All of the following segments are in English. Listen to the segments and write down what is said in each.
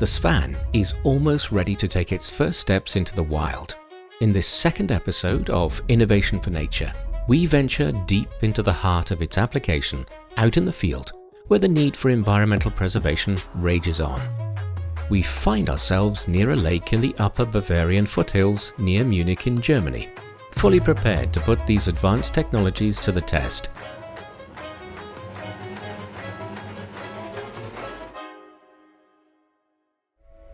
The SVan is almost ready to take its first steps into the wild. In this second episode of Innovation for Nature, we venture deep into the heart of its application out in the field, where the need for environmental preservation rages on. We find ourselves near a lake in the upper Bavarian foothills near Munich in Germany, fully prepared to put these advanced technologies to the test.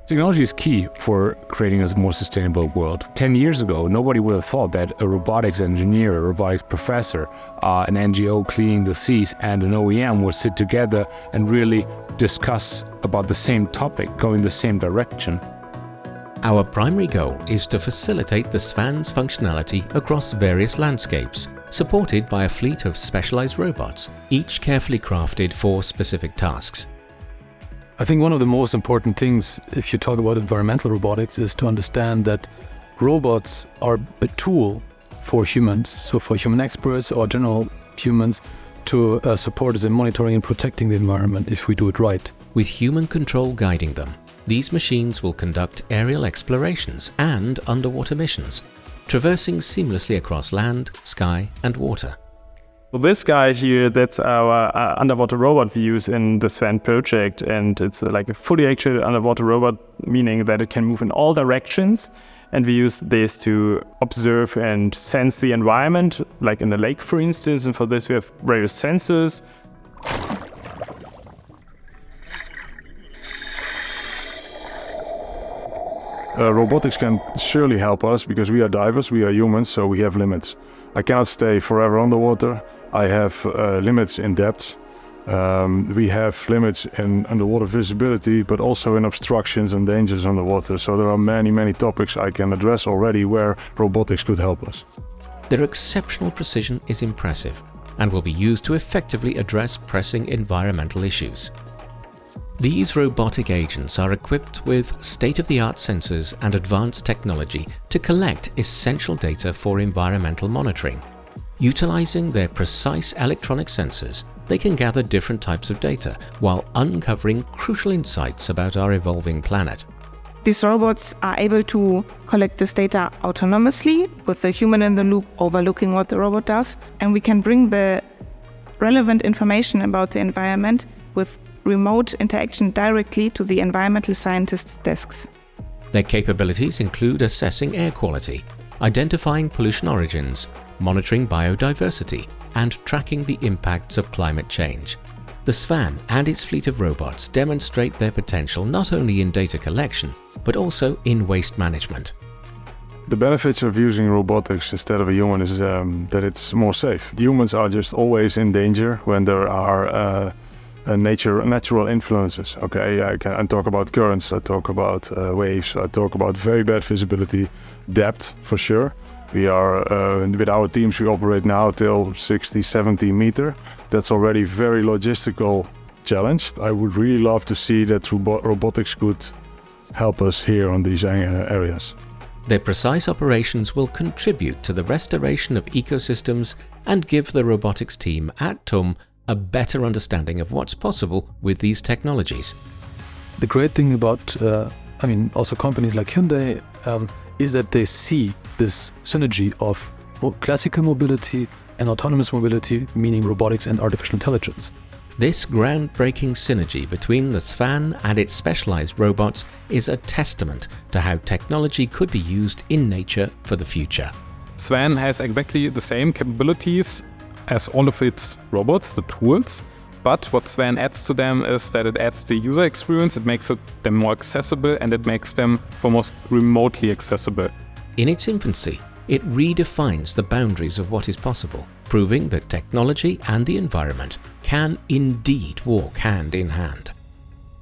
Technology is key for creating a more sustainable world. 10 years ago, nobody would have thought that a robotics engineer, a robotics professor, an NGO cleaning the seas, and an OEM would sit together and really discuss about the same topic, going the same direction. Our primary goal is to facilitate the SVan's functionality across various landscapes, supported by a fleet of specialized robots, each carefully crafted for specific tasks. I think one of the most important things, if you talk about environmental robotics, is to understand that robots are a tool for humans, so for human experts or general humans, to support us in monitoring and protecting the environment if we do it right. With human control guiding them, these machines will conduct aerial explorations and underwater missions, traversing seamlessly across land, sky and water. So this guy here, that's our underwater robot we use in the SVan project, and it's like a fully actual underwater robot, meaning that it can move in all directions, and we use this to observe and sense the environment, like in the lake for instance, and for this we have various sensors. Robotics can surely help us because we are divers, we are humans, so we have limits. I cannot stay forever underwater. I have limits in depth. We have limits in underwater visibility, but also in obstructions and dangers underwater. So there are many topics I can address already where robotics could help us. Their exceptional precision is impressive and will be used to effectively address pressing environmental issues. These robotic agents are equipped with state-of-the-art sensors and advanced technology to collect essential data for environmental monitoring. Utilizing their precise electronic sensors, they can gather different types of data while uncovering crucial insights about our evolving planet. These robots are able to collect this data autonomously with the human in the loop overlooking what the robot does, and we can bring the relevant information about the environment with remote interaction directly to the environmental scientists' desks. Their capabilities include assessing air quality, identifying pollution origins, monitoring biodiversity, and tracking the impacts of climate change. The SVan and its fleet of robots demonstrate their potential not only in data collection, but also in waste management. The benefits of using robotics instead of a human is that it's more safe. Humans are just always in danger when there are natural influences. Okay, I talk about currents, I talk about waves, I talk about very bad visibility, depth for sure. We are, with our teams, we operate now till 60, 70 meter. That's already very logistical challenge. I would really love to see that robotics could help us here on these areas. Their precise operations will contribute to the restoration of ecosystems and give the robotics team at TUM a better understanding of what's possible with these technologies. The great thing about, also companies like Hyundai, is that they see this synergy of classical mobility and autonomous mobility, meaning robotics and artificial intelligence. This groundbreaking synergy between the SVan and its specialized robots is a testament to how technology could be used in nature for the future. SVan has exactly the same capabilities as all of its robots, the tools, but what SVan adds to them is that it adds the user experience, it makes them more accessible, and it makes them almost remotely accessible. In its infancy, it redefines the boundaries of what is possible, proving that technology and the environment can indeed walk hand in hand.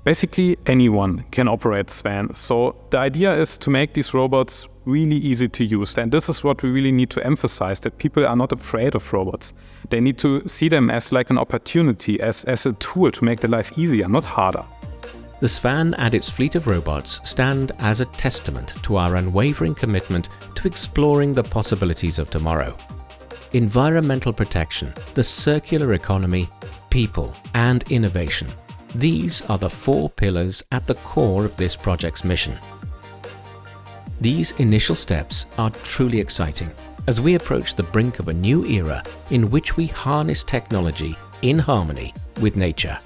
Basically, anyone can operate SVan, so the idea is to make these robots really easy to use, and this is what we really need to emphasize, that people are not afraid of robots. They need to see them as like an opportunity, as a tool to make their life easier, not harder. The SVan and its fleet of robots stand as a testament to our unwavering commitment to exploring the possibilities of tomorrow. Environmental protection, the circular economy, people, and innovation. These are the 4 pillars at the core of this project's mission. These initial steps are truly exciting as we approach the brink of a new era in which we harness technology in harmony with nature.